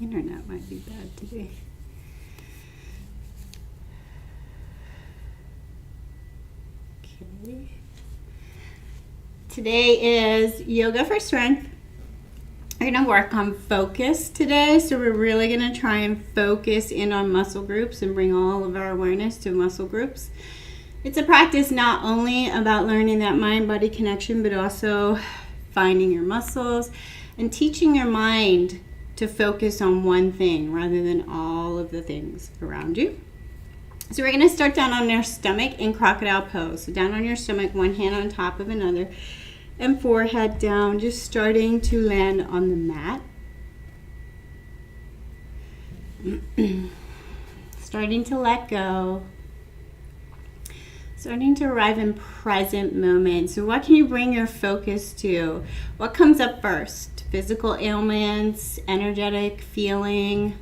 Internet might be bad today. Okay. Today is Yoga for Strength. We're going to work on focus today, so we're really going to try and focus in on muscle groups and bring all of our awareness to muscle groups. It's a practice not only about learning that mind-body connection, but also finding your muscles and teaching your mind to focus on one thing rather than all of the things around you. So we're going to start down on your stomach in crocodile pose. So down on your stomach, one hand on top of another, and forehead down, just starting to land on the mat. Starting to let go. Starting to arrive in present moment. So what can you bring your focus to? What comes up first? Physical ailments, energetic feeling,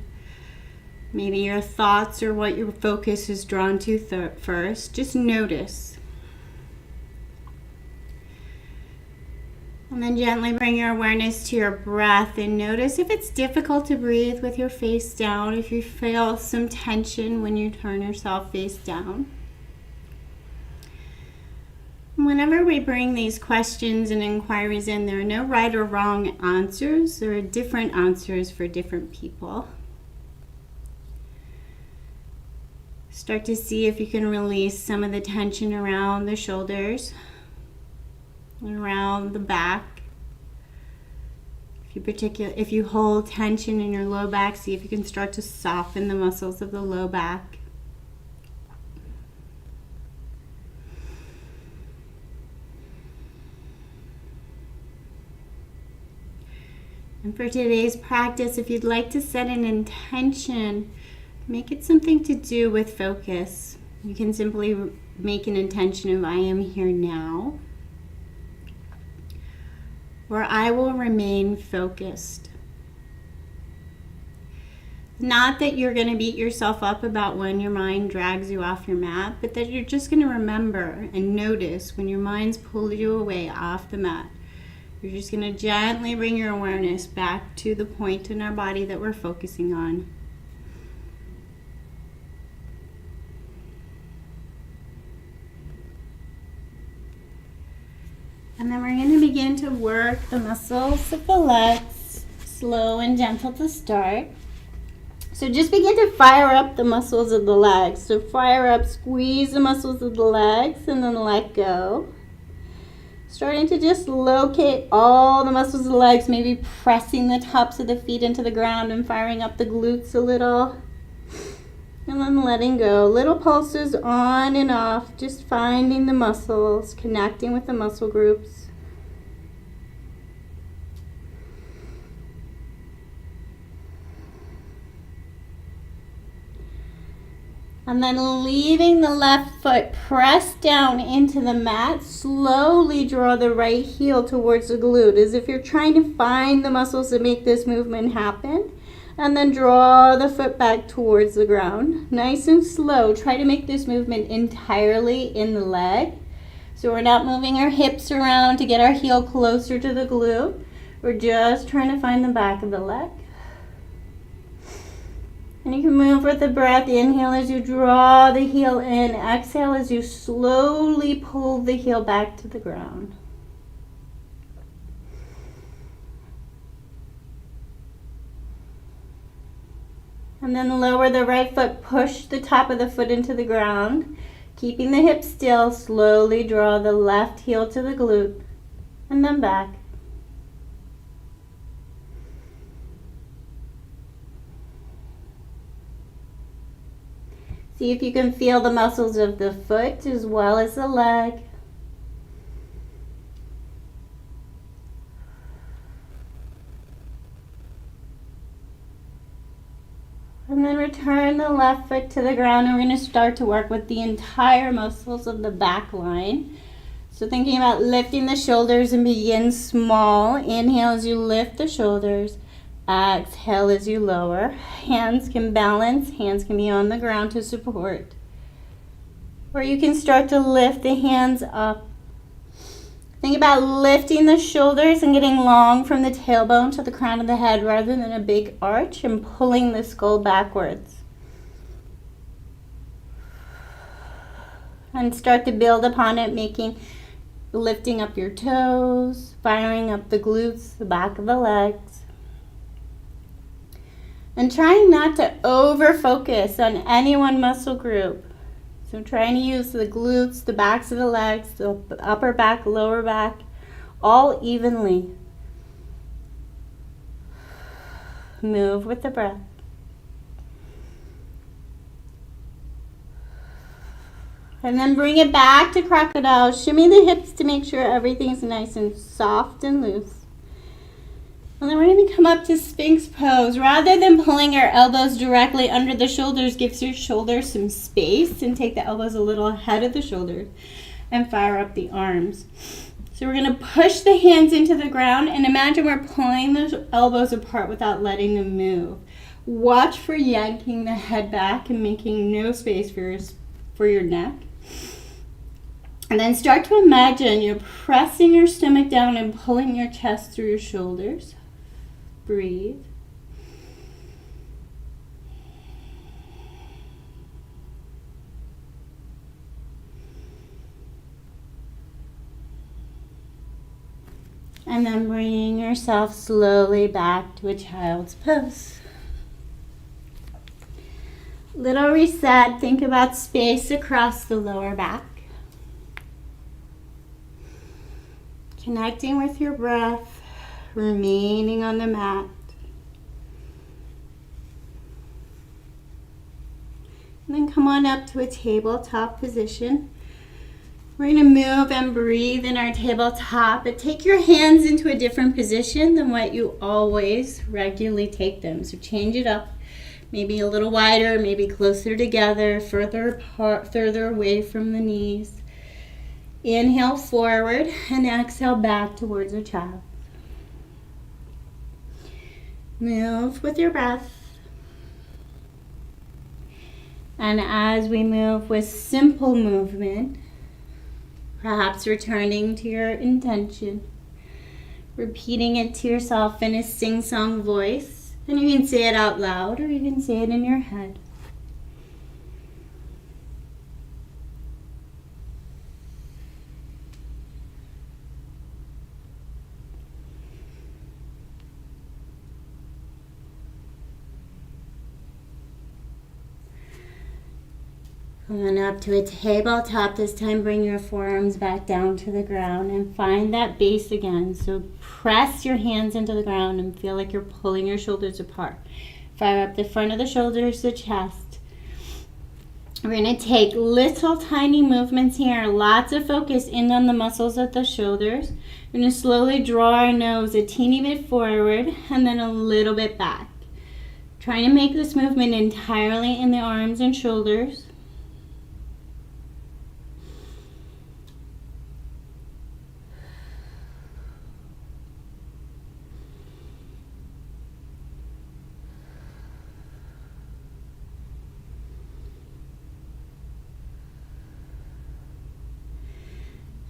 maybe your thoughts or what your focus is drawn to first. Just notice. And then gently bring your awareness to your breath and notice if it's difficult to breathe with your face down, if you feel some tension when you turn yourself face down. Whenever we bring these questions and inquiries in, there are no right or wrong answers. There are different answers for different people. Start to see if you can release some of the tension around the shoulders, around the back. If you hold tension in your low back, see if you can start to soften the muscles of the low back. And for today's practice, if you'd like to set an intention, make it something to do with focus. You can simply make an intention of I am here now, or I will remain focused. Not that you're going to beat yourself up about when your mind drags you off your mat, but that you're just going to remember and notice when your mind's pulled you away off the mat. You're just going to gently bring your awareness back to the point in our body that we're focusing on. And then we're going to begin to work the muscles of the legs, slow and gentle to start. So just begin to fire up the muscles of the legs. So fire up, squeeze the muscles of the legs, and then let go. Starting to just locate all the muscles of the legs, maybe pressing the tops of the feet into the ground and firing up the glutes a little. And then letting go. Little pulses on and off, just finding the muscles, connecting with the muscle groups. And then leaving the left foot pressed down into the mat, slowly draw the right heel towards the glute as if you're trying to find the muscles that make this movement happen. And then draw the foot back towards the ground. Nice and slow. Try to make this movement entirely in the leg. So we're not moving our hips around to get our heel closer to the glute. We're just trying to find the back of the leg. And you can move with the breath. Inhale as you draw the heel in. Exhale as you slowly pull the heel back to the ground. And then lower the right foot. Push the top of the foot into the ground. Keeping the hips still, slowly draw the left heel to the glute. And then back. See if you can feel the muscles of the foot as well as the leg. And then return the left foot to the ground, and we're going to start to work with the entire muscles of the back line. So thinking about lifting the shoulders, and begin small. Inhale as you lift the shoulders. Exhale as you lower. Hands can balance. Hands can be on the ground to support. Or you can start to lift the hands up. Think about lifting the shoulders and getting long from the tailbone to the crown of the head rather than a big arch, and pulling the skull backwards. And start to build upon it, lifting up your toes, firing up the glutes, the back of the legs. And trying not to over focus on any one muscle group. So trying to use the glutes, the backs of the legs, the upper back, lower back, all evenly. Move with the breath. And then bring it back to crocodile. Shimmy the hips to make sure everything's nice and soft and loose. And then we're going to come up to Sphinx pose. Rather than pulling our elbows directly under the shoulders, gives your shoulders some space, and take the elbows a little ahead of the shoulders and fire up the arms. So we're going to push the hands into the ground and imagine we're pulling the elbows apart without letting them move. Watch for yanking the head back and making no space for your neck. And then start to imagine you're pressing your stomach down and pulling your chest through your shoulders. Breathe. And then bringing yourself slowly back to a child's pose. Little reset. Think about space across the lower back. Connecting with your breath. Remaining on the mat. And then come on up to a tabletop position. We're going to move and breathe in our tabletop, but take your hands into a different position than what you always regularly take them. So change it up, maybe a little wider, maybe closer together, further apart, further away from the knees. Inhale forward and exhale back towards a child. Move with your breath. And as we move with simple movement, perhaps returning to your intention, repeating it to yourself in a sing-song voice, and you can say it out loud or you can say it in your head. Coming up to a tabletop, this time bring your forearms back down to the ground and find that base again. So press your hands into the ground and feel like you're pulling your shoulders apart. Fire up the front of the shoulders, the chest. We're going to take little tiny movements here, lots of focus in on the muscles of the shoulders. We're going to slowly draw our nose a teeny bit forward and then a little bit back. Trying to make this movement entirely in the arms and shoulders.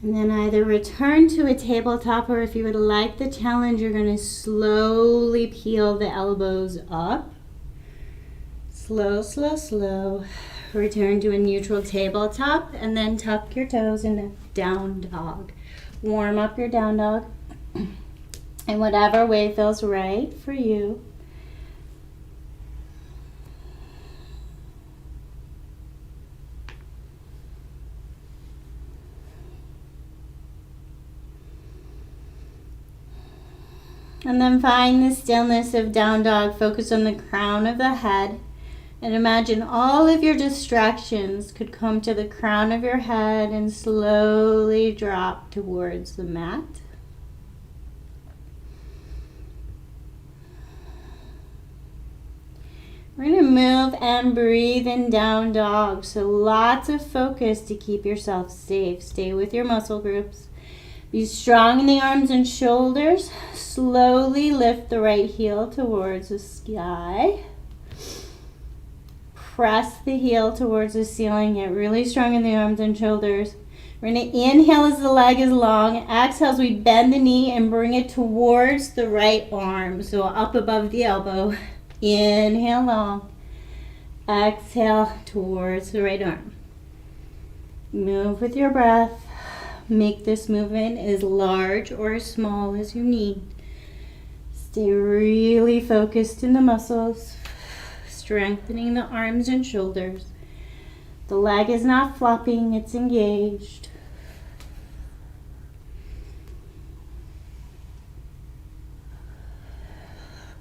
And then either return to a tabletop, or if you would like the challenge, you're going to slowly peel the elbows up. Slow, slow, slow. Return to a neutral tabletop and then tuck your toes in a down dog. Warm up your down dog in whatever way feels right for you. And then find the stillness of down dog. Focus on the crown of the head. And imagine all of your distractions could come to the crown of your head and slowly drop towards the mat. We're going to move and breathe in down dog. So lots of focus to keep yourself safe. Stay with your muscle groups. Be strong in the arms and shoulders. Slowly lift the right heel towards the sky. Press the heel towards the ceiling. Get really strong in the arms and shoulders. We're going to inhale as the leg is long. Exhale as we bend the knee and bring it towards the right arm. So up above the elbow. Inhale long. Exhale towards the right arm. Move with your breath. Make this movement as large or as small as you need. Stay really focused in the muscles, strengthening the arms and shoulders. The leg is not flopping, it's engaged.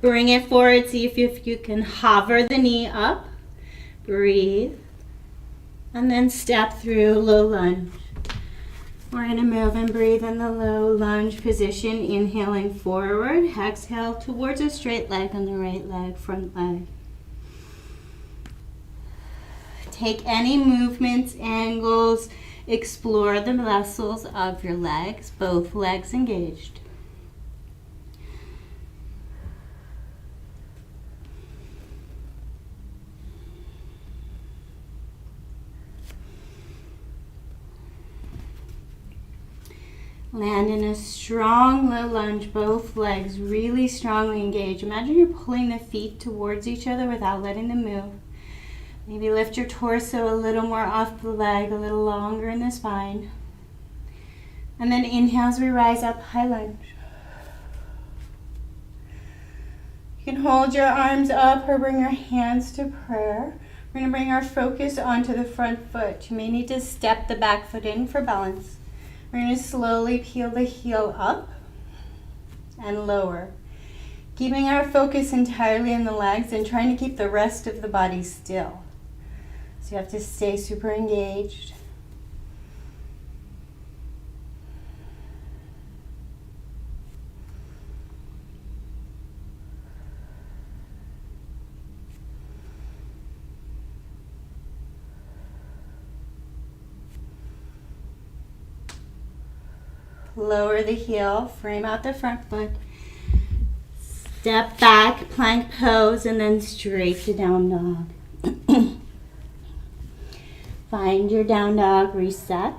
Bring it forward, see if you can hover the knee up. Breathe. And then step through low lunge. We're going to move and breathe in the low lunge position, inhaling forward. Exhale towards a straight leg on the right leg, front leg. Take any movements, angles, explore the muscles of your legs, both legs engaged. Land in a strong low lunge, both legs really strongly engaged. Imagine you're pulling the feet towards each other without letting them move. Maybe lift your torso a little more off the leg, a little longer in the spine. And then inhale as we rise up, high lunge. You can hold your arms up or bring your hands to prayer. We're going to bring our focus onto the front foot. You may need to step the back foot in for balance. We're going to slowly peel the heel up and lower. Keeping our focus entirely in the legs and trying to keep the rest of the body still. So you have to stay super engaged. Lower the heel, frame out the front foot. Step back, plank pose, and then straight to down dog. Find your down dog, reset.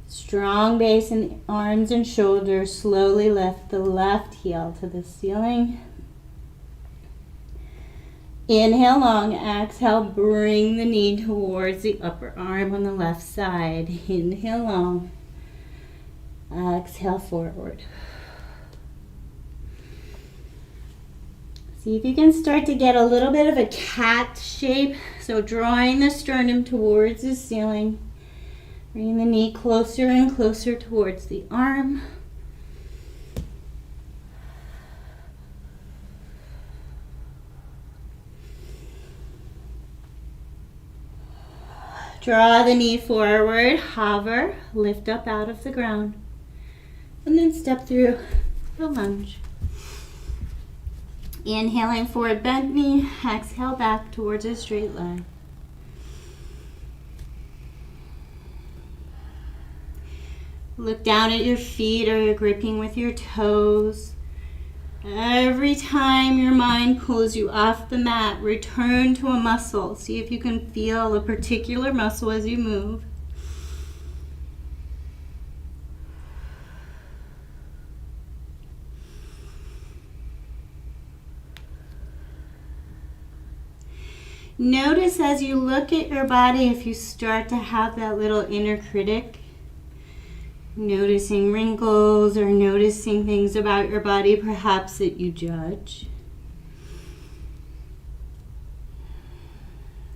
Strong base in the arms and shoulders. Slowly lift the left heel to the ceiling. Inhale long, exhale, bring the knee towards the upper arm on the left side. Inhale long, exhale forward. See if you can start to get a little bit of a cat shape. So drawing the sternum towards the ceiling. Bring the knee closer and closer towards the arm. Draw the knee forward, hover, lift up out of the ground, and then step through the lunge. Inhaling forward, bent knee, exhale back towards a straight leg. Look down at your feet, or you're gripping with your toes. Every time your mind pulls you off the mat, return to a muscle. See if you can feel a particular muscle as you move. Notice as you look at your body if you start to have that little inner critic. Noticing wrinkles or noticing things about your body perhaps that you judge.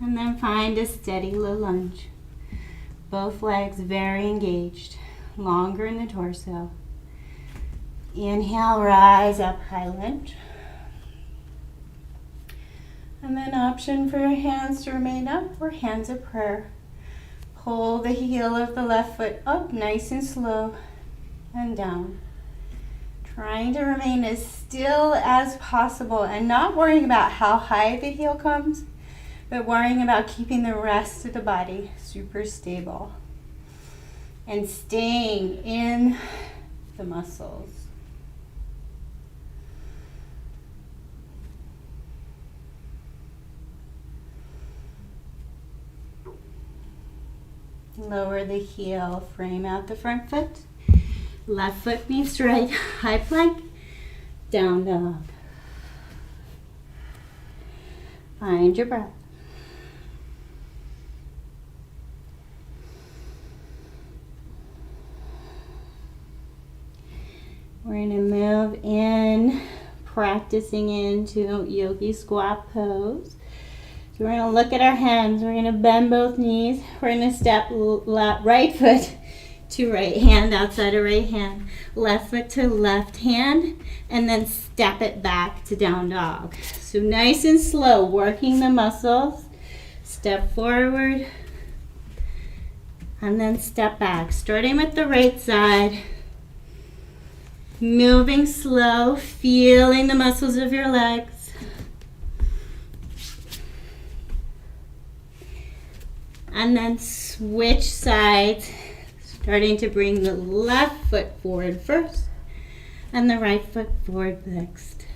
And then find a steady low lunge. Both legs very engaged, longer in the torso. Inhale, rise up, high lunge. And then option for your hands to remain up or hands of prayer. Pull the heel of the left foot up nice and slow and down. Trying to remain as still as possible and not worrying about how high the heel comes, but worrying about keeping the rest of the body super stable and staying in the muscles. Lower the heel, frame out the front foot. Left foot meets right, high plank, down dog. Find your breath. We're going to move in, practicing into yogi squat pose. So we're going to look at our hands. We're going to bend both knees. We're going to step right foot to right hand, outside of right hand. Left foot to left hand, and then step it back to down dog. So nice and slow, working the muscles. Step forward, and then step back. Starting with the right side. Moving slow, feeling the muscles of your legs. And then switch sides, starting to bring the left foot forward first and the right foot forward next.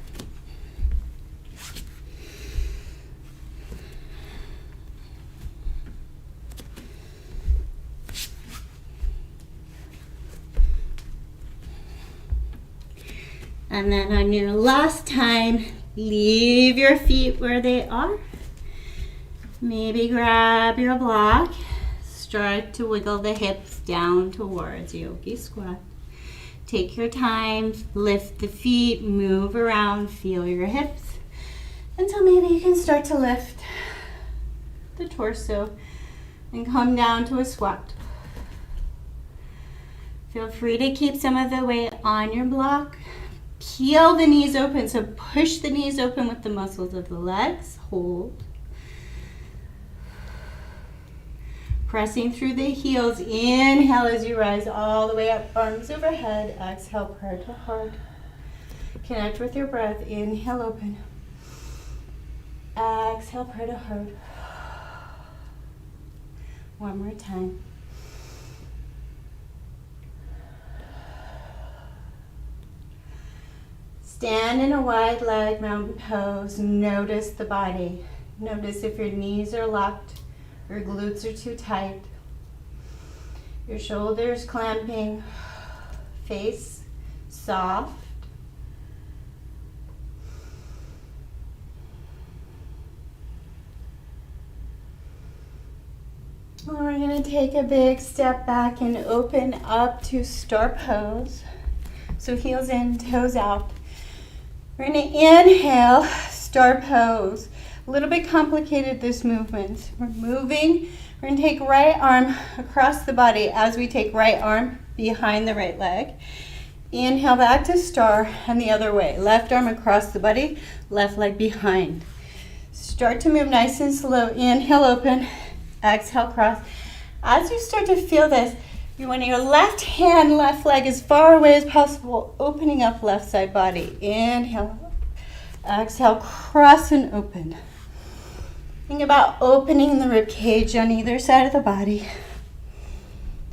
And then on your last time, leave your feet where they are. Maybe grab your block. Start to wiggle the hips down towards yogi squat. Take your time, lift the feet, move around, feel your hips until maybe you can start to lift the torso and come down to a squat. Feel free to keep some of the weight on your block. Peel the knees open, so push the knees open with the muscles of the legs. Hold. Pressing through the heels. Inhale as you rise all the way up, arms overhead. Exhale, prayer to heart. Connect with your breath. Inhale, open. Exhale, prayer to heart. One more time. Stand in a wide leg mountain pose. Notice the body. Notice if your knees are locked, your glutes are too tight, your shoulders clamping, face soft. And we're going to take a big step back and open up to star pose. So heels in, toes out. We're going to inhale, star pose. A little bit complicated, this movement. We're moving. We're going to take right arm across the body as we take right arm behind the right leg. Inhale back to star and the other way. Left arm across the body, left leg behind. Start to move nice and slow. Inhale, open. Exhale, cross. As you start to feel this, you want your left hand, left leg as far away as possible, opening up left side body. Inhale, exhale, cross and open. Think about opening the rib cage on either side of the body.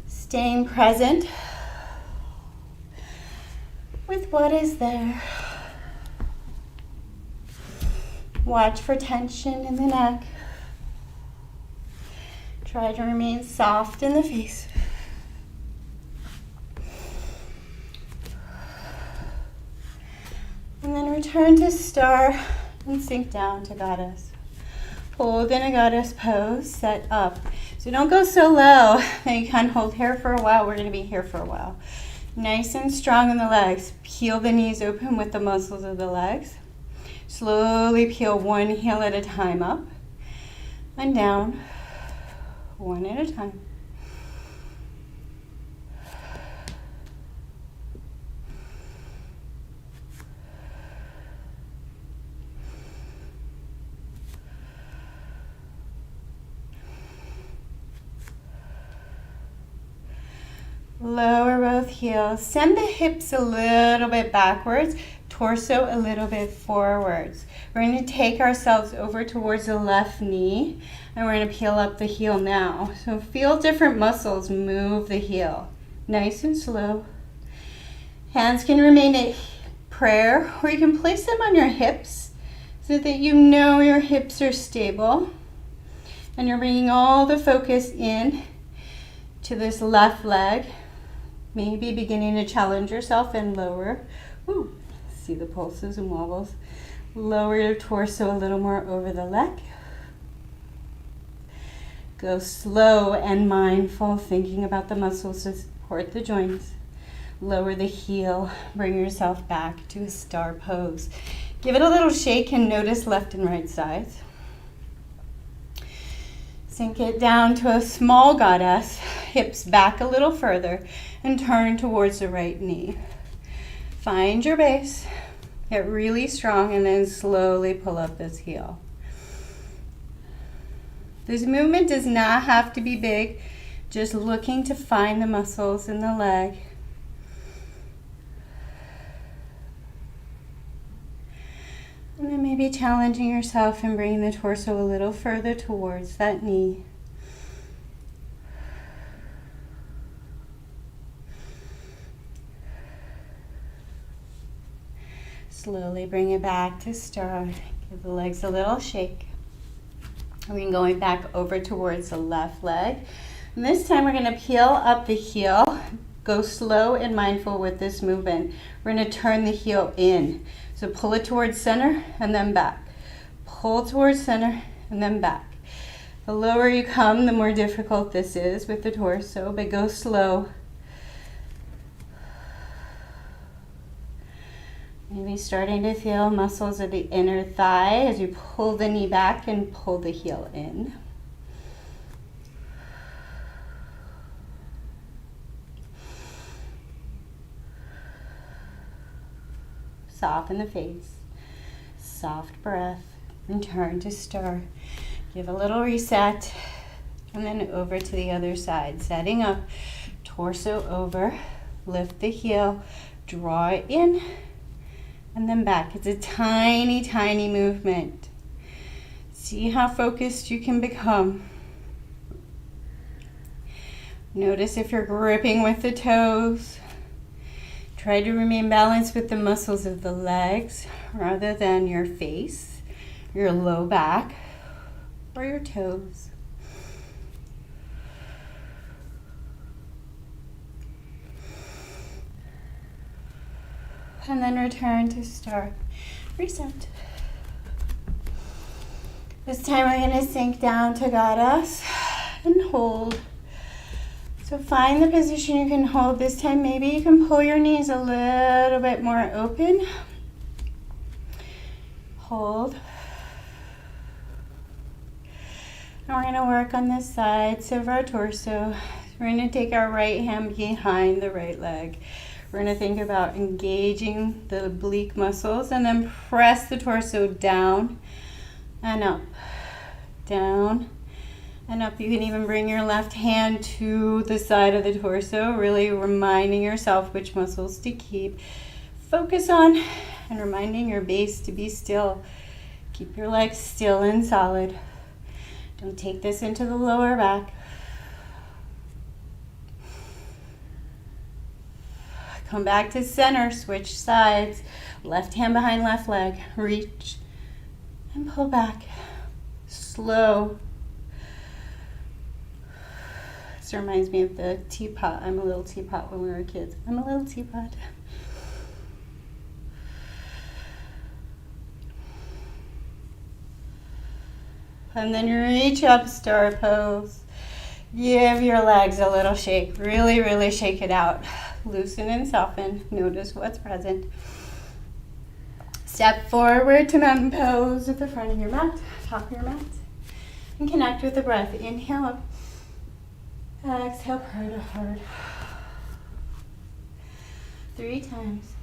Staying present with what is there. Watch for tension in the neck. Try to remain soft in the face. And then return to star and sink down to goddess. Hold in a goddess pose, set up. So don't go so low that you can't hold here for a while. We're going to be here for a while. Nice and strong in the legs. Peel the knees open with the muscles of the legs. Slowly peel one heel at a time up and down, one at a time. Lower both heels. Send the hips a little bit backwards, torso a little bit forwards. We're going to take ourselves over towards the left knee and we're going to peel up the heel now. So feel different muscles move the heel. Nice and slow. Hands can remain at prayer or you can place them on your hips so that you know your hips are stable and you're bringing all the focus in to this left leg. Maybe beginning to challenge yourself and lower. Ooh, see the pulses and wobbles. Lower your torso a little more over the leg. Go slow and mindful, thinking about the muscles to support the joints. Lower the heel, bring yourself back to a star pose. Give it a little shake and notice left and right sides. Sink it down to a small goddess, hips back a little further, and turn towards the right knee. Find your base, get really strong, and then slowly pull up this heel. This movement does not have to be big, just looking to find the muscles in the leg. And then maybe challenging yourself and bringing the torso a little further towards that knee. Slowly bring it back to start. Give the legs a little shake. We're going back over towards the left leg. And this time we're going to peel up the heel. Go slow and mindful with this movement. We're going to turn the heel in. So pull it towards center and then back. Pull towards center and then back. The lower you come, the more difficult this is with the torso, but go slow. Maybe starting to feel muscles of the inner thigh as you pull the knee back and pull the heel in. Soften the face, soft breath, return to star. Give a little reset, and then over to the other side. Setting up, torso over, lift the heel, draw it in, and then back. It's a tiny, tiny movement. See how focused you can become. Notice if you're gripping with the toes. Try to remain balanced with the muscles of the legs rather than your face, your low back, or your toes. And then return to start. Reset. This time we're going to sink down to goddess and hold. So find the position you can hold. This time maybe you can pull your knees a little bit more open. Hold. And we're going to work on the sides of our torso. We're going to take our right hand behind the right leg. We're going to think about engaging the oblique muscles and then press the torso down and up. Down and up. You can even bring your left hand to the side of the torso, really reminding yourself which muscles to keep focus on and reminding your base to be still. Keep your legs still and solid. Don't take this into the lower back. Come back to center, switch sides. Left hand behind left leg. Reach and pull back. Slow. This reminds me of the teapot. I'm a little teapot when we were kids. I'm a little teapot. And then reach up, star pose. Give your legs a little shake. Really, really shake it out. Loosen and soften. Notice what's present. Step forward to mountain pose at the front of your mat, top of your mat. And connect with the breath. Inhale up. Exhale, purr to heart. 3 times.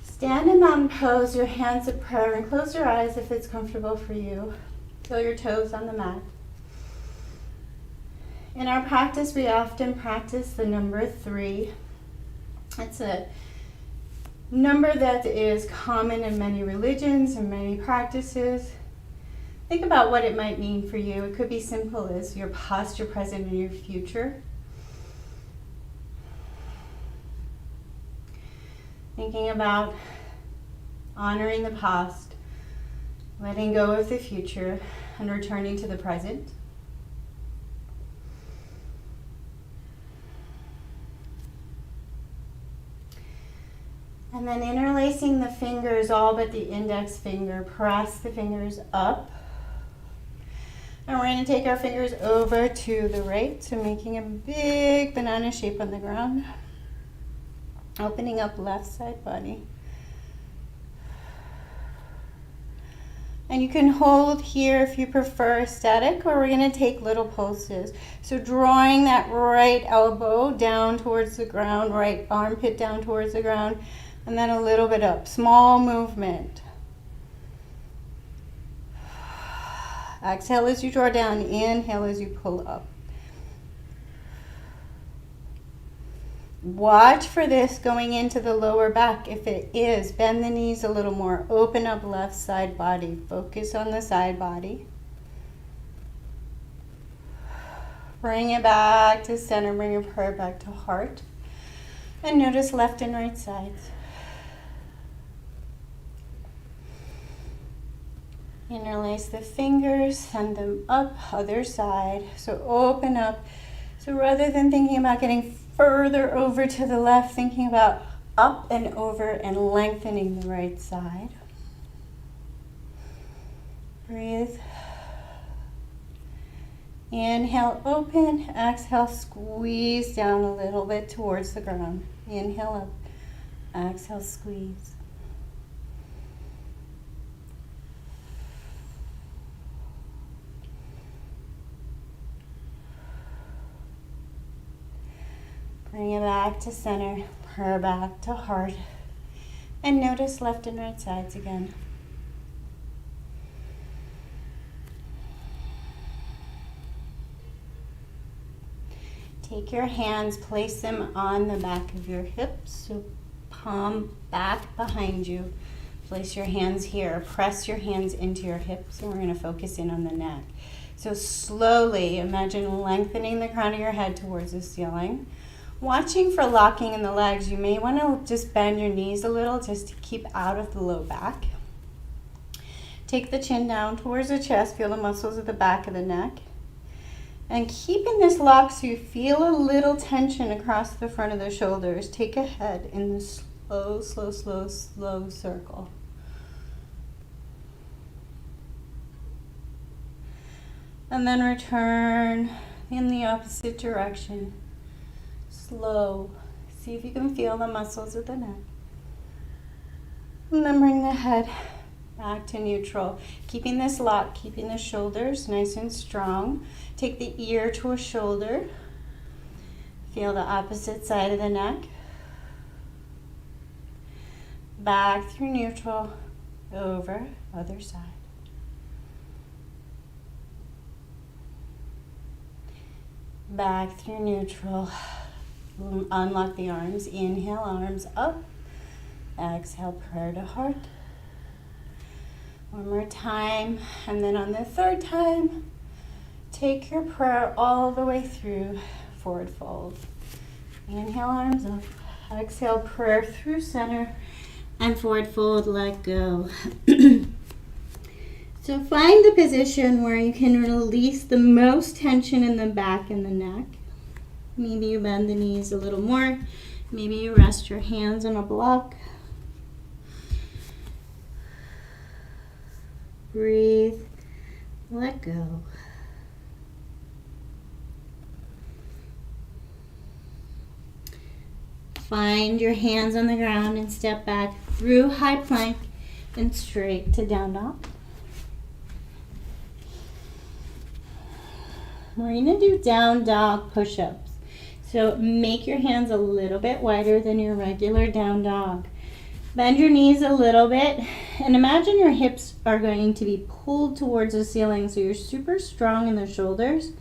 Stand in mountain pose, your hands at prayer, and close your eyes if it's comfortable for you. Feel your toes on the mat. In our practice, we often practice the number 3. It's a number that is common in many religions and many practices. Think about what it might mean for you. It could be simple as your past, your present, and your future. Thinking about honoring the past, letting go of the future, and returning to the present. And then interlacing the fingers, all but the index finger. Press the fingers up. And we're going to take our fingers over to the right, so making a big banana shape on the ground. Opening up left side body. And you can hold here if you prefer static, or we're going to take little pulses. So drawing that right elbow down towards the ground, right armpit down towards the ground, and then a little bit up. Small movement. Exhale as you draw down. Inhale as you pull up. Watch for this going into the lower back. If it is, bend the knees a little more. Open up left side body. Focus on the side body. Bring it back to center. Bring your prayer back to heart. And notice left and right sides. Interlace the fingers, send them up, other side. So open up. So rather than thinking about getting further over to the left, thinking about up and over and lengthening the right side. Breathe. Inhale, open. Exhale, squeeze down a little bit towards the ground. Inhale up. Exhale, squeeze. Bring it back to center, prayer back to heart, and notice left and right sides again. Take your hands, place them on the back of your hips, so palm back behind you. Place your hands here, press your hands into your hips, and we're going to focus in on the neck. So slowly, imagine lengthening the crown of your head towards the ceiling. Watching for locking in the legs, you may want to just bend your knees a little just to keep out of the low back. Take the chin down towards the chest, feel the muscles at the back of the neck. And keeping this lock so you feel a little tension across the front of the shoulders. Take a head in the slow, slow, slow, slow circle. And then return in the opposite direction. Slow. See if you can feel the muscles of the neck. And then bring the head back to neutral. Keeping this lock, keeping the shoulders nice and strong. Take the ear to a shoulder. Feel the opposite side of the neck. Back through neutral, over, other side. Back through neutral. Unlock the arms. Inhale, arms up. Exhale, prayer to heart. One more time. And then on the third time, take your prayer all the way through forward fold. Inhale, arms up. Exhale, prayer through center. And forward fold, let go. So find the position where you can release the most tension in the back and the neck. Maybe you bend the knees a little more. Maybe you rest your hands on a block. Breathe. Let go. Find your hands on the ground and step back through high plank and straight to down dog. We're going to do down dog push-ups. So make your hands a little bit wider than your regular down dog. Bend your knees a little bit and imagine your hips are going to be pulled towards the ceiling so you're super strong in the shoulders.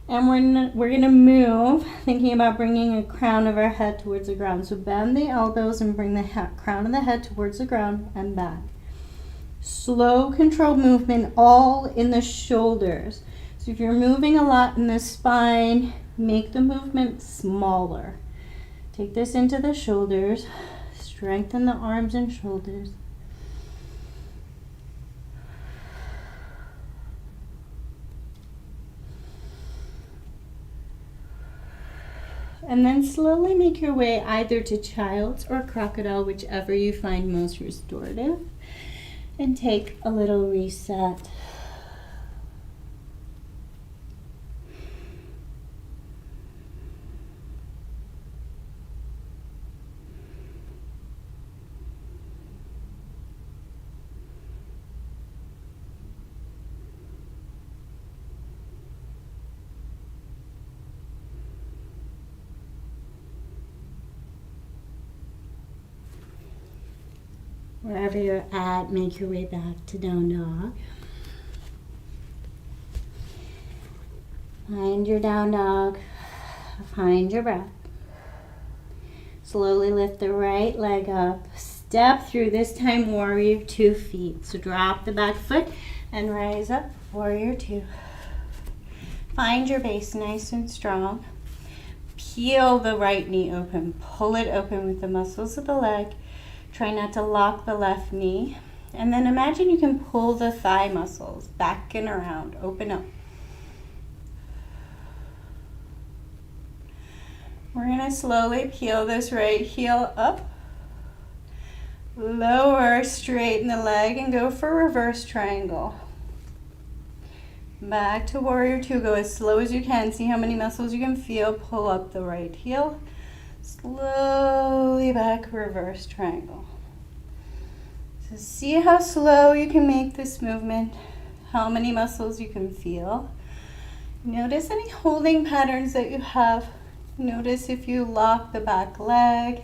And we're going to move, thinking about bringing a crown of our head towards the ground. So bend the elbows and bring the crown of the head towards the ground and back. Slow, controlled movement all in the shoulders. So if you're moving a lot in the spine, make the movement smaller. Take this into the shoulders, Strengthen the arms and shoulders. And then slowly make your way either to child's or crocodile, whichever you find most restorative. And take a little reset. Wherever you're at, make your way back to down dog. Find your down dog. Find your breath. Slowly lift the right leg up. Step through, this time warrior 2 feet. So drop the back foot and rise up, warrior 2. Find your base nice and strong. Peel the right knee open. Pull it open with the muscles of the leg. Try not to lock the left knee. And then imagine you can pull the thigh muscles back and around. Open up. We're going to slowly peel this right heel up. Lower, straighten the leg and go for reverse triangle. Back to warrior 2. Go as slow as you can. See how many muscles you can feel. Pull up the right heel. Slowly back, reverse triangle. So see how slow you can make this movement, how many muscles you can feel. Notice any holding patterns that you have. Notice if you lock the back leg.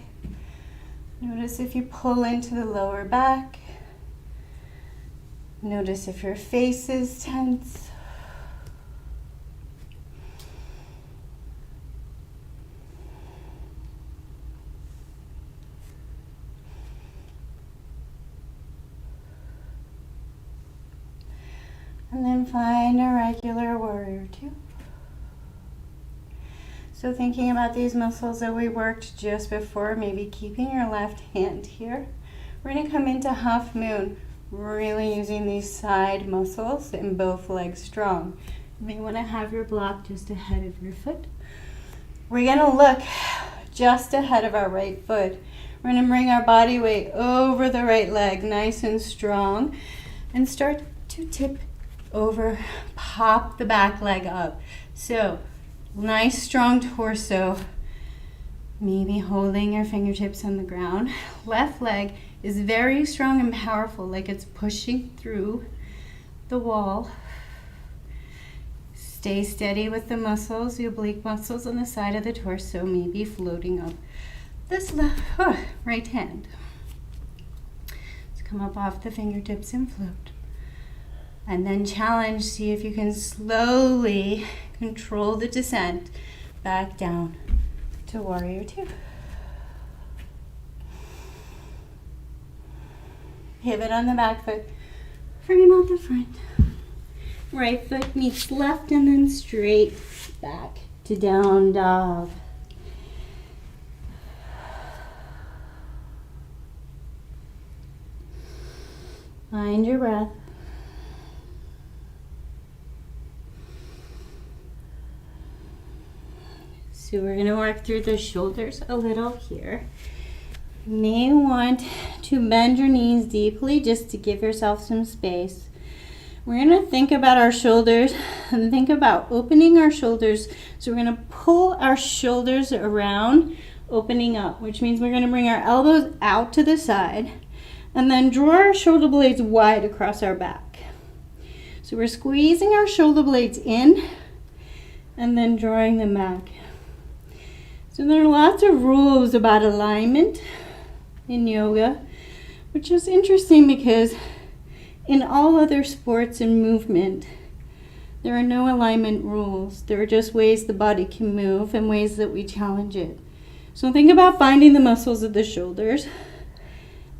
Notice if you pull into the lower back. Notice if your face is tense. And then find a regular warrior 2. So thinking about these muscles that we worked just before, maybe keeping your left hand here. We're going to come into half moon, really using these side muscles and both legs strong. You may want to have your block just ahead of your foot. We're going to look just ahead of our right foot. We're going to bring our body weight over the right leg, nice and strong, and start to tip over, pop the back leg up. So nice strong torso, maybe holding your fingertips on the ground. Left leg is very strong and powerful, like it's pushing through the wall. Stay steady with the muscles, the oblique muscles on the side of the torso, maybe floating up this left, right hand. Let's come up off the fingertips and float. And then challenge, see if you can slowly control the descent back down to warrior 2. Pivot on the back foot, bring him out the front. Right foot meets left and then straight back to down dog. Find your breath. So we're going to work through the shoulders a little here. You may want to bend your knees deeply just to give yourself some space. We're going to think about our shoulders and think about opening our shoulders. So we're going to pull our shoulders around, opening up, which means we're going to bring our elbows out to the side and then draw our shoulder blades wide across our back. So we're squeezing our shoulder blades in and then drawing them back. So there are lots of rules about alignment in yoga, which is interesting because in all other sports and movement, there are no alignment rules. There are just ways the body can move and ways that we challenge it. So think about finding the muscles of the shoulders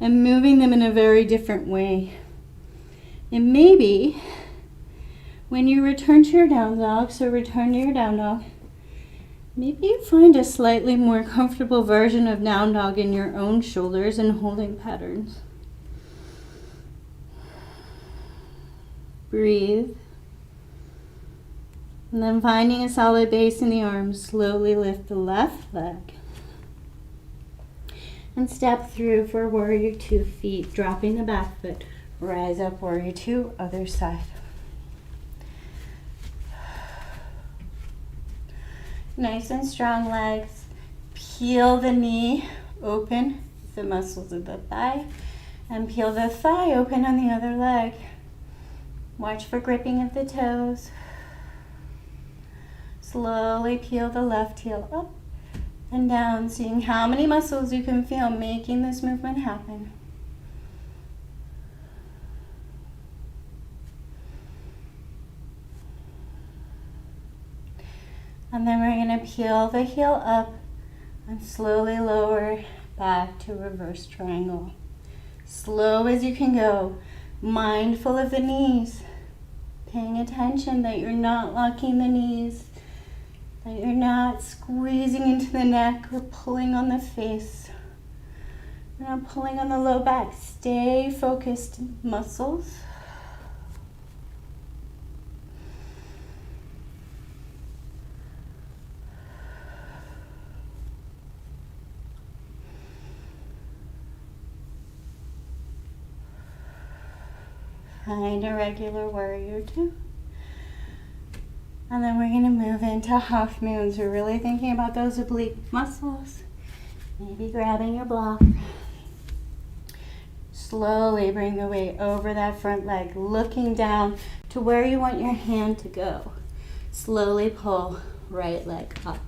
and moving them in a very different way. And maybe when you return to your down dog, so return to your down dog, Maybe you find a slightly more comfortable version of down dog in your own shoulders and holding patterns. Breathe. And then finding a solid base in the arms, slowly lift the left leg. And step through for warrior two, feet dropping the back foot. Rise up, warrior two, other side. Nice and strong legs. Peel the knee open, the muscles of the thigh, and peel the thigh open on the other leg. Watch for gripping of the toes. Slowly peel the left heel up and down, seeing how many muscles you can feel making this movement happen. And then we're going to peel the heel up and slowly lower back to reverse triangle. Slow as you can go, mindful of the knees, paying attention that you're not locking the knees, that you're not squeezing into the neck or pulling on the face. You're not pulling on the low back. Stay focused, muscles. Find a regular warrior two. And then we're going to move into half moons. We're really thinking about those oblique muscles. Maybe grabbing your block. Slowly bring the weight over that front leg, looking down to where you want your hand to go. Slowly pull right leg up.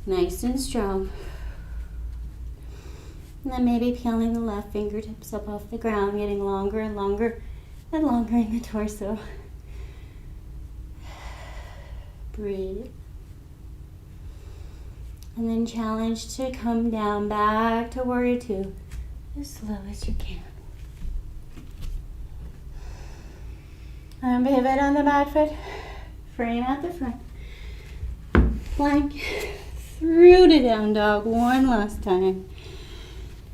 Nice and strong. And then maybe peeling the left fingertips up off the ground, getting longer and longer and longer in the torso. Breathe. And then challenge to come down back to warrior two as slow as you can. And pivot on the back foot. Frame out the front. Plank through to down dog one last time.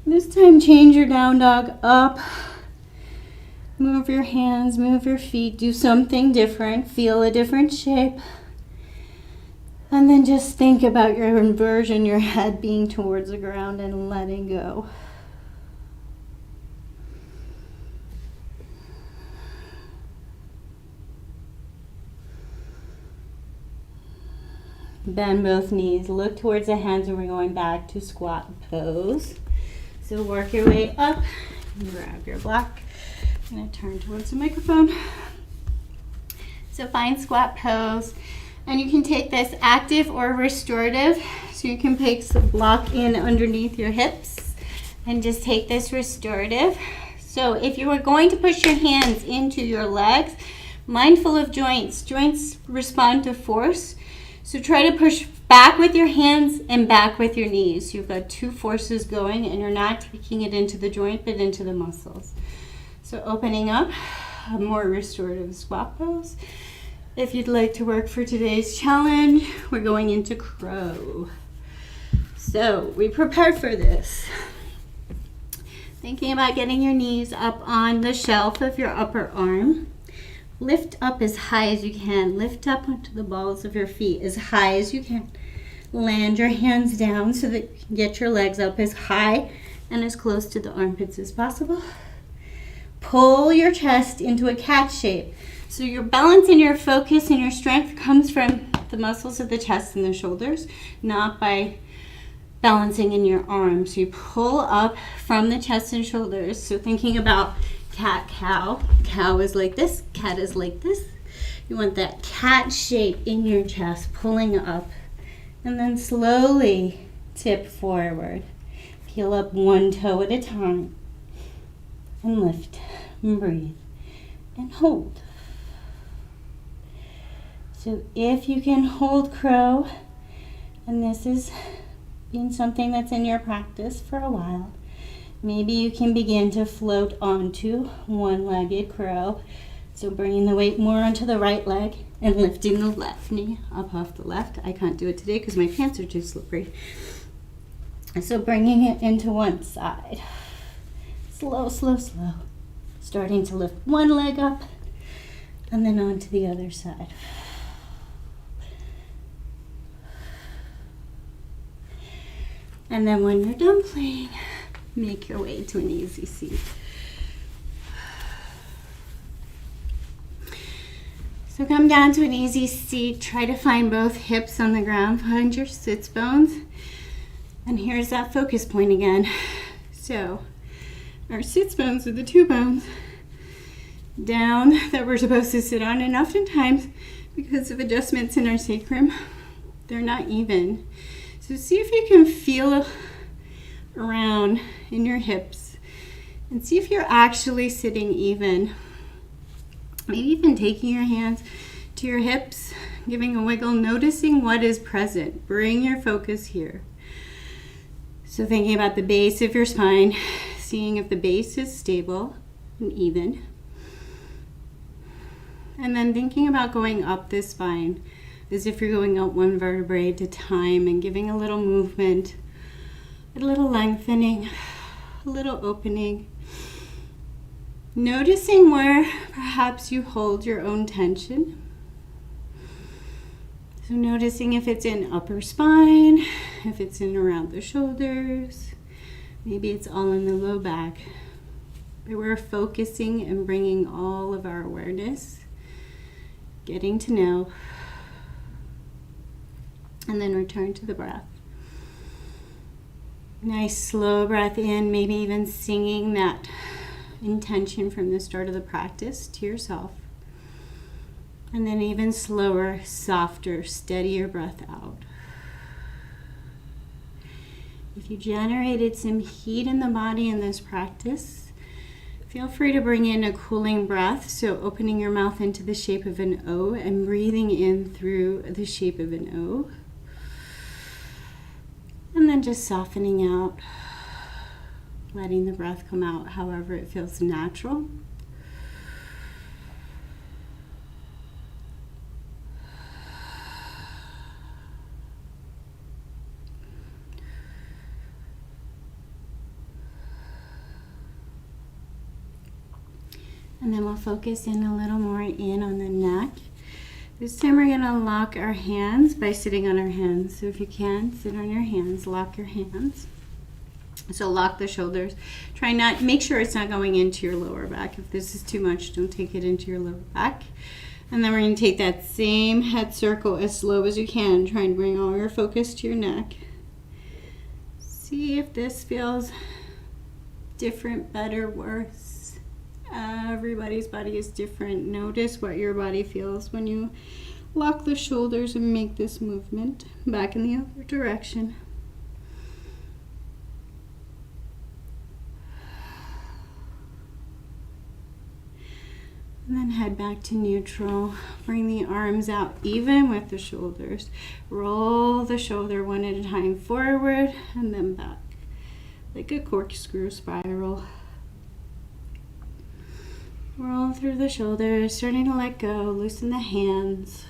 This time change your down dog up. Move your hands, move your feet, do something different, feel a different shape. And then just think about your inversion, your head being towards the ground and letting go. Bend both knees, look towards the hands, and we're going back to squat pose. So work your way up, grab your block. I'm going to turn towards the microphone. So find squat pose. And you can take this active or restorative. So you can place the block in underneath your hips and just take this restorative. So if you are going to push your hands into your legs, mindful of joints. Joints respond to force. So try to push back with your hands and back with your knees. You've got two forces going and you're not taking it into the joint but into the muscles. So opening up, a more restorative squat pose. If you'd like to work for today's challenge, we're going into crow. So we prepared for this. Thinking about getting your knees up on the shelf of your upper arm. Lift up as high as you can. Lift up onto the balls of your feet as high as you can. Land your hands down so that you can get your legs up as high and as close to the armpits as possible. Pull your chest into a cat shape. So your balance and your focus and your strength comes from the muscles of the chest and the shoulders, not by balancing in your arms. So you pull up from the chest and shoulders. So thinking about cat, cow. Cow is like this, cat is like this. You want that cat shape in your chest, pulling up. And then slowly tip forward. Peel up one toe at a time. And lift, and breathe, and hold. So if you can hold crow, and this is been something that's in your practice for a while, maybe you can begin to float onto one-legged crow. So bringing the weight more onto the right leg and lifting the left knee up off the left. I can't do it today because my pants are too slippery. So bringing it into one side. Slow, slow, slow. Starting to lift one leg up and then onto the other side. And then when you're done playing, make your way to an easy seat. So come down to an easy seat. Try to find both hips on the ground. Find your sits bones. And here's that focus point again. So our sits bones are the two bones down that we're supposed to sit on. And oftentimes, because of adjustments in our sacrum, they're not even. So see if you can feel around in your hips and see if you're actually sitting even. Maybe even taking your hands to your hips, giving a wiggle, noticing what is present. Bring your focus here. So thinking about the base of your spine, seeing if the base is stable and even. And then thinking about going up the spine as if you're going up one vertebrae at a time and giving a little movement, a little lengthening, a little opening. Noticing where perhaps you hold your own tension. So noticing if it's in upper spine, if it's in around the shoulders, maybe it's all in the low back. But we're focusing and bringing all of our awareness, getting to know, and then return to the breath. Nice slow breath in, maybe even singing that intention from the start of the practice to yourself. And then even slower, softer, steadier breath out. If you generated some heat in the body in this practice, feel free to bring in a cooling breath. So opening your mouth into the shape of an O and breathing in through the shape of an O. And then just softening out. Letting the breath come out however it feels natural. And then we'll focus in a little more in on the neck. This time we're going to lock our hands by sitting on our hands. So if you can, sit on your hands, lock your hands. So lock the shoulders. Make sure it's not going into your lower back. If this is too much, don't take it into your lower back. And then we're going to take that same head circle as slow as you can. Try and bring all your focus to your neck. See if this feels different, better, worse. Everybody's body is different. Notice what your body feels when you lock the shoulders and make this movement back in the other direction. And then head back to neutral. Bring the arms out even with the shoulders. Roll the shoulder one at a time forward and then back. Like a corkscrew spiral. Roll through the shoulders, starting to let go. Loosen the hands.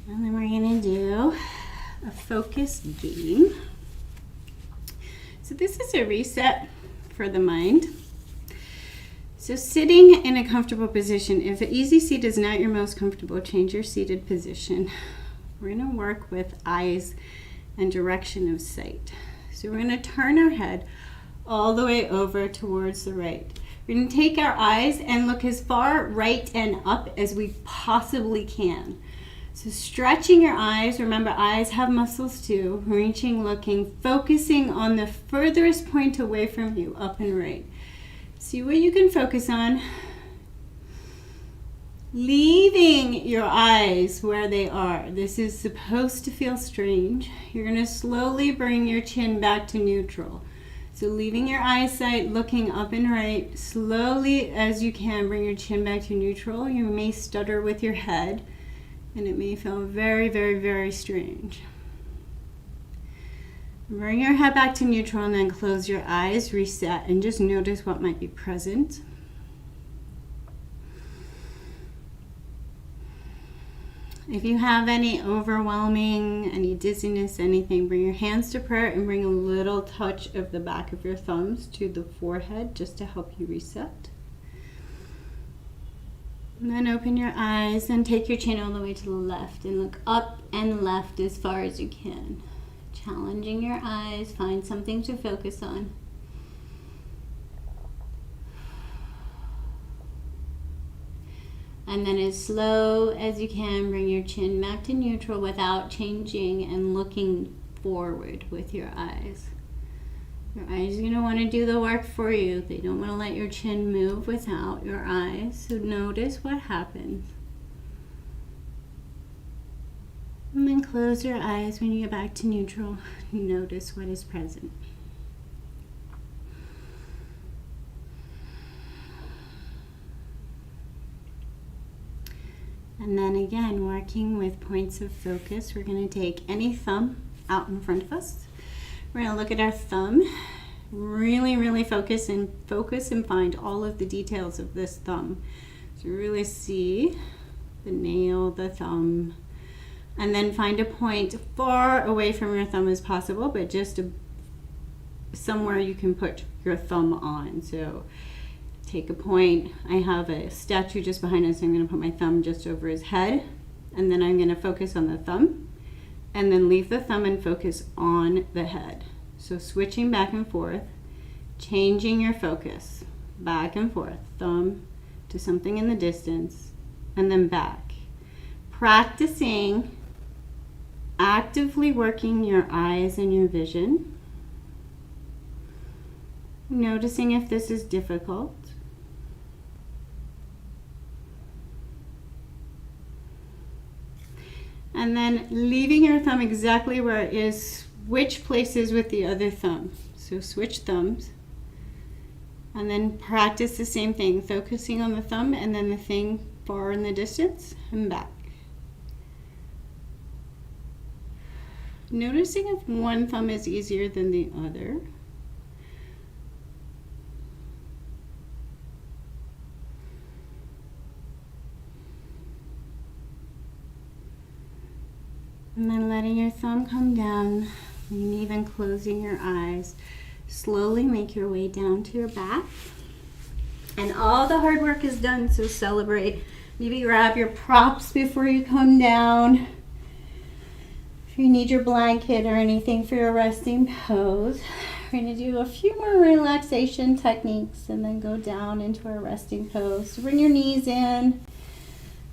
And then we're going to do a focus game. So this is a reset for the mind. So sitting in a comfortable position. If an easy seat is not your most comfortable, change your seated position. We're going to work with eyes and direction of sight. So we're going to turn our head all the way over towards the right. We're going to take our eyes and look as far right and up as we possibly can. So stretching your eyes, remember eyes have muscles too, reaching, looking, focusing on the furthest point away from you, up and right. See what you can focus on. Leaving your eyes where they are. This is supposed to feel strange. You're going to slowly bring your chin back to neutral. So leaving your eyesight, looking up and right, slowly as you can, bring your chin back to neutral. You may stutter with your head, and it may feel very, very, very strange. Bring your head back to neutral and then close your eyes, reset, and just notice what might be present. If you have any overwhelming, any dizziness, anything, bring your hands to prayer and bring a little touch of the back of your thumbs to the forehead just to help you reset. And then open your eyes and take your chin all the way to the left and look up and left as far as you can. Challenging your eyes, find something to focus on. And then as slow as you can, bring your chin back to neutral without changing and looking forward with your eyes. Your eyes are going to want to do the work for you. They don't want to let your chin move without your eyes. So notice what happens. And then close your eyes when you get back to neutral. Notice what is present. And then again, working with points of focus, we're going to take any thumb out in front of us. We're going to look at our thumb, really focus and find all of the details of this thumb. So really see the nail, the thumb, and then find a point far away from your thumb as possible, but just somewhere you can put your thumb on. So take a point. I have a statue just behind us. So I'm going to put my thumb just over his head, and then I'm going to focus on the thumb, and then leave the thumb and focus on the head. So switching back and forth, changing your focus, back and forth, thumb to something in the distance, and then back. Practicing actively working your eyes and your vision. Noticing if this is difficult. And then leaving your thumb exactly where it is, which places with the other thumb. So switch thumbs. And then practice the same thing, focusing on the thumb and then the thing far in the distance and back. Noticing if one thumb is easier than the other. And then letting your thumb come down and even closing your eyes. Slowly make your way down to your back. And all the hard work is done, so celebrate. Maybe grab your props before you come down. If you need your blanket or anything for your resting pose. We're going to do a few more relaxation techniques and then go down into our resting pose. So bring your knees in.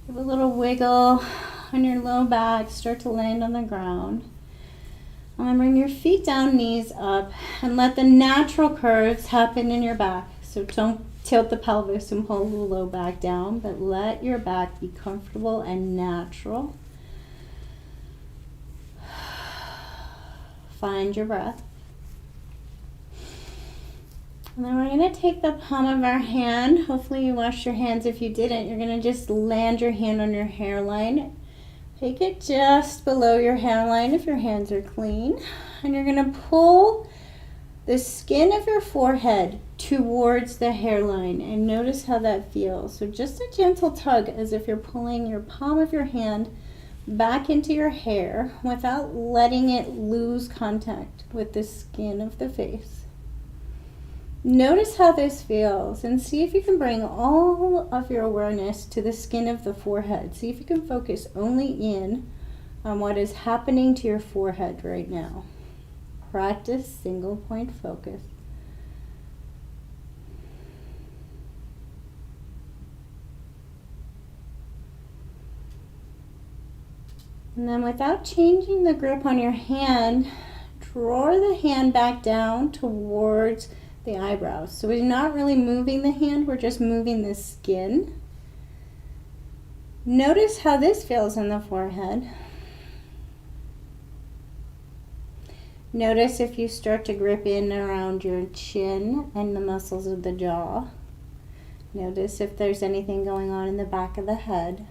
Give a little wiggle on your low back, start to land on the ground. And then bring your feet down, knees up, and let the natural curves happen in your back. So don't tilt the pelvis and pull the low back down, but let your back be comfortable and natural. Find your breath. And then we're going to take the palm of our hand. Hopefully you washed your hands. If you didn't, you're going to just land your hand on your hairline. Take it just below your hairline if your hands are clean. And you're going to pull the skin of your forehead towards the hairline. And notice how that feels. So just a gentle tug as if you're pulling your palm of your hand back into your hair without letting it lose contact with the skin of the face. Notice how this feels and see if you can bring all of your awareness to the skin of the forehead. See if you can focus only in on what is happening to your forehead right now. Practice single point focus. And then without changing the grip on your hand, draw the hand back down towards the eyebrows. So we're not really moving the hand, we're just moving the skin. Notice how this feels in the forehead. Notice if you start to grip in around your chin and the muscles of the jaw. Notice if there's anything going on in the back of the head.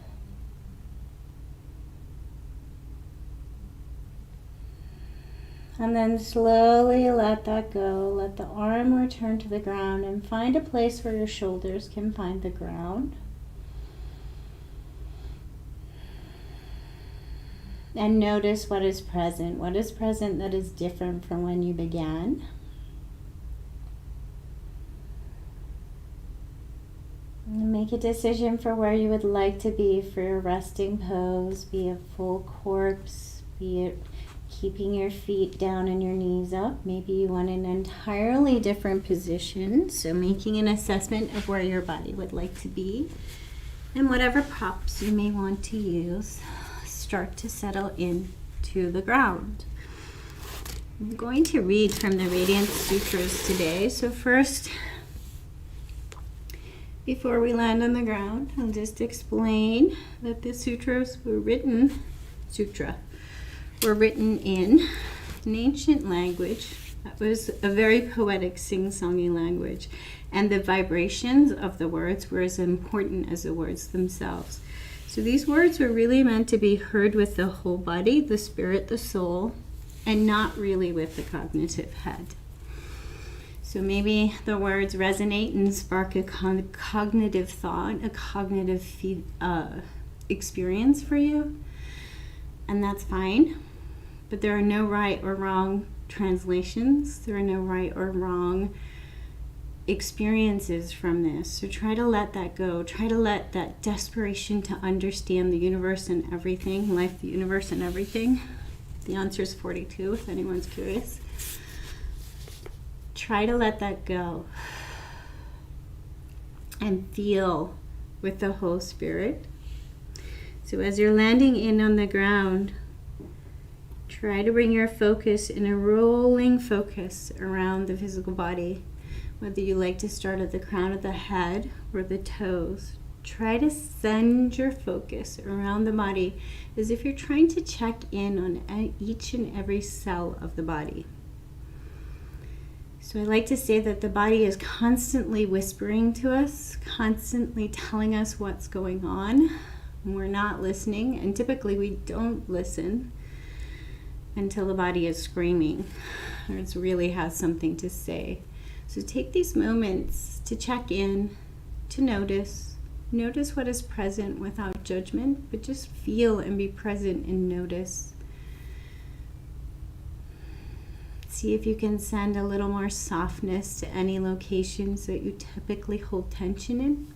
And then slowly let that go. Let the arm return to the ground and find a place where your shoulders can find the ground. And notice what is present. What is present that is different from when you began? And make a decision for where you would like to be for your resting pose, be it full corpse, be it keeping your feet down and your knees up. Maybe you want an entirely different position, so making an assessment of where your body would like to be. And whatever props you may want to use, start to settle into the ground. I'm going to read from the Radiant Sutras today. So first, before we land on the ground, I'll just explain that the sutras were written in an ancient language that was a very poetic, sing-songy language, and the vibrations of the words were as important as the words themselves. So these words were really meant to be heard with the whole body, the spirit, the soul, and not really with the cognitive head. So maybe the words resonate and spark a cognitive thought, a cognitive experience for you, and that's fine. But there are no right or wrong translations. There are no right or wrong experiences from this. So try to let that go. Try to let that desperation to understand the universe and everything, life, the universe and everything. The answer is 42 if anyone's curious. Try to let that go and feel with the whole spirit. So as you're landing in on the ground, try to bring your focus in a rolling focus around the physical body. Whether you like to start at the crown of the head or the toes, try to send your focus around the body as if you're trying to check in on each and every cell of the body. So I like to say that the body is constantly whispering to us, constantly telling us what's going on. And we're not listening, and typically we don't listen until the body is screaming or it really has something to say. So take these moments to check in, to notice what is present without judgment, but just feel and be present and notice. See if you can send a little more softness to any locations that you typically hold tension in.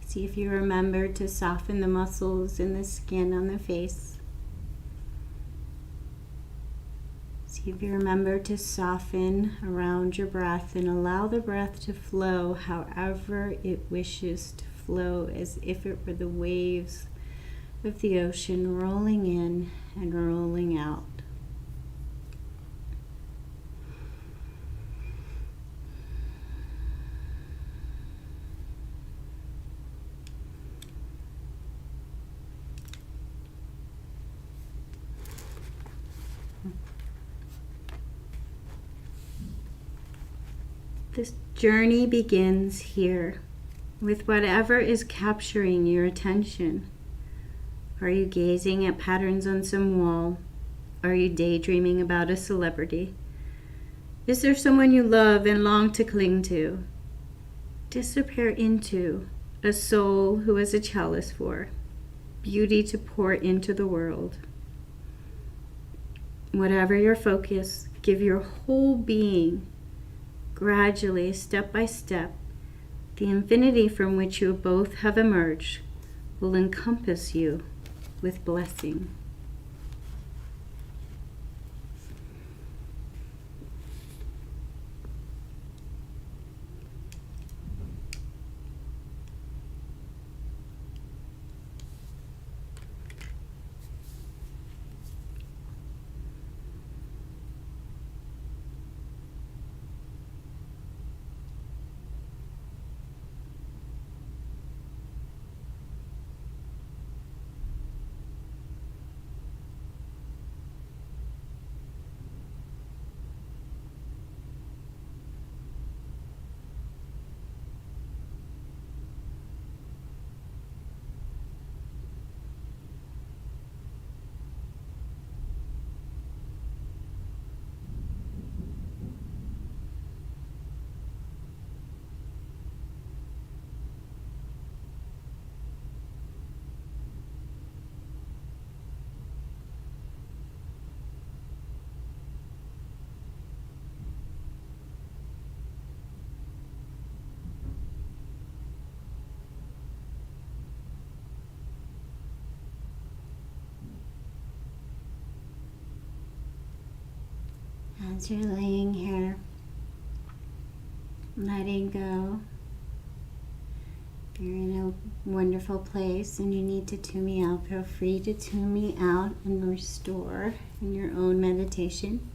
See if you remember to soften the muscles in the skin on the face. See if you remember to soften around your breath and allow the breath to flow however it wishes to flow, as if it were the waves of the ocean rolling in and rolling out. This journey begins here with whatever is capturing your attention. Are you gazing at patterns on some wall? Are you daydreaming about a celebrity? Is there someone you love and long to cling to? Disappear into a soul who is a chalice for beauty to pour into the world. Whatever your focus, give your whole being. Gradually, step by step, the infinity from which you both have emerged will encompass you with blessing. As you're laying here, letting go, if you're in a wonderful place and you need to tune me out, feel free to tune me out and restore in your own meditation.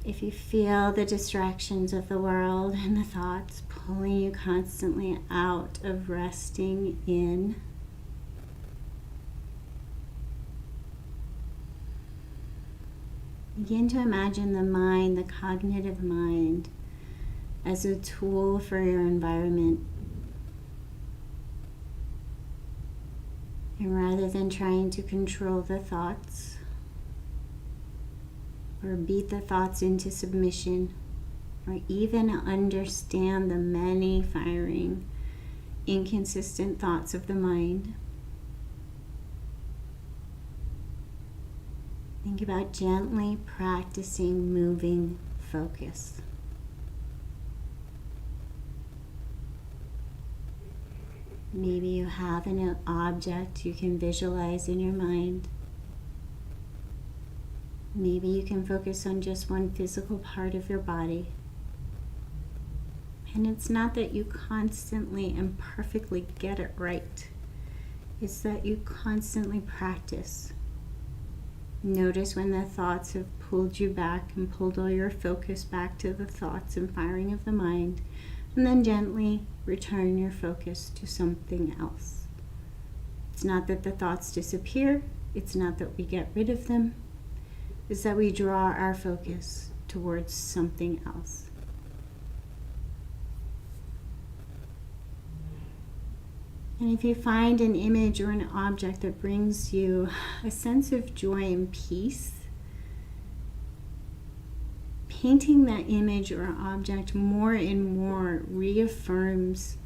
If you feel the distractions of the world and the thoughts pulling you constantly out of resting in, begin to imagine the mind, the cognitive mind, as a tool for your environment. And rather than trying to control the thoughts or beat the thoughts into submission, or even understand the many firing, inconsistent thoughts of the mind, think about gently practicing moving focus. Maybe you have an object you can visualize in your mind. Maybe you can focus on just one physical part of your body. And it's not that you constantly and perfectly get it right. It's that you constantly practice. Notice when the thoughts have pulled you back and pulled all your focus back to the thoughts and firing of the mind, and then gently return your focus to something else. It's not that the thoughts disappear. It's not that we get rid of them. It's that we draw our focus towards something else. And if you find an image or an object that brings you a sense of joy and peace, painting that image or object more and more reaffirms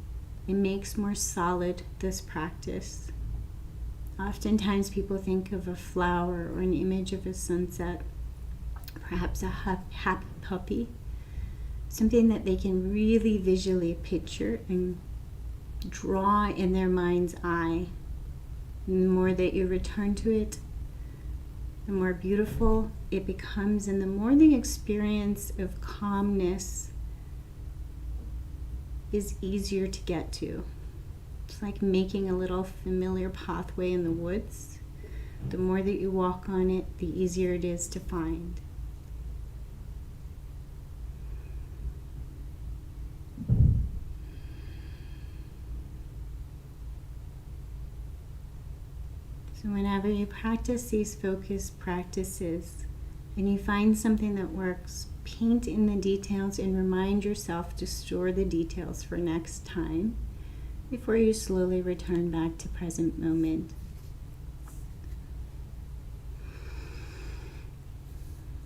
and makes more solid this practice. Oftentimes people think of a flower or an image of a sunset, perhaps a happy puppy, something that they can really visually picture and draw in their mind's eye. And the more that you return to it, the more beautiful it becomes, and the more the experience of calmness is easier to get to. It's like making a little familiar pathway in the woods. The more that you walk on it, the easier it is to find. So whenever you practice these focus practices and you find something that works, paint in the details and remind yourself to store the details for next time before you slowly return back to present moment.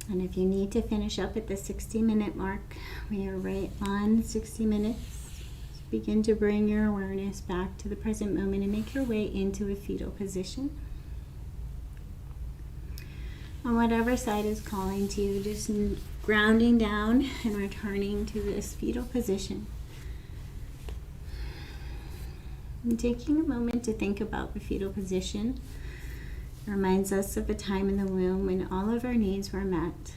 And if you need to finish up at the 60-minute mark, we are right on 60 minutes. Begin to bring your awareness back to the present moment and make your way into a fetal position. On whatever side is calling to you, just grounding down and returning to this fetal position. And taking a moment to think about the fetal position reminds us of a time in the womb when all of our needs were met.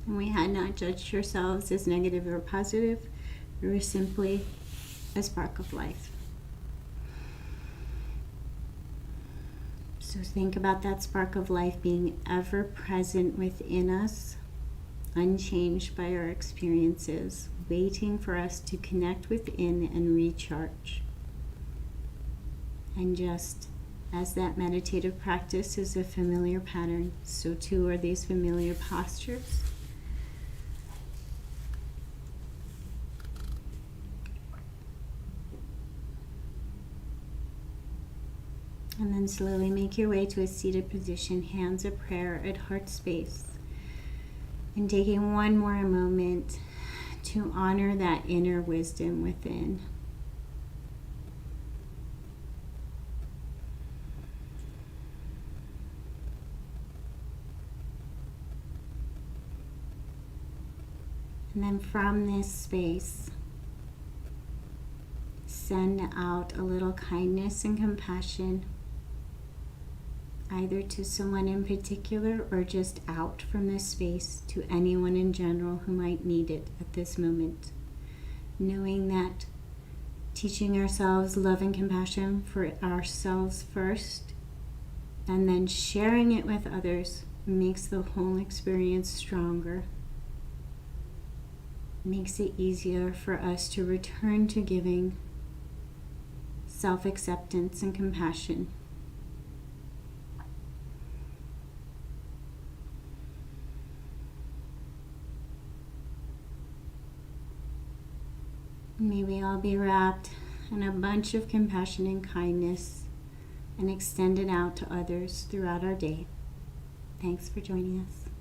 And we had not judged ourselves as negative or positive. We were simply a spark of life. So think about that spark of life being ever present within us, unchanged by our experiences, waiting for us to connect within and recharge. And just as that meditative practice is a familiar pattern, so too are these familiar postures. And then slowly make your way to a seated position, hands of prayer at heart space. And taking one more moment to honor that inner wisdom within. And then from this space, send out a little kindness and compassion either to someone in particular or just out from this space to anyone in general who might need it at this moment. Knowing that teaching ourselves love and compassion for ourselves first, and then sharing it with others makes the whole experience stronger. Makes it easier for us to return to giving, self-acceptance, and compassion. May we all be wrapped in a bunch of compassion and kindness and extend it out to others throughout our day. Thanks for joining us.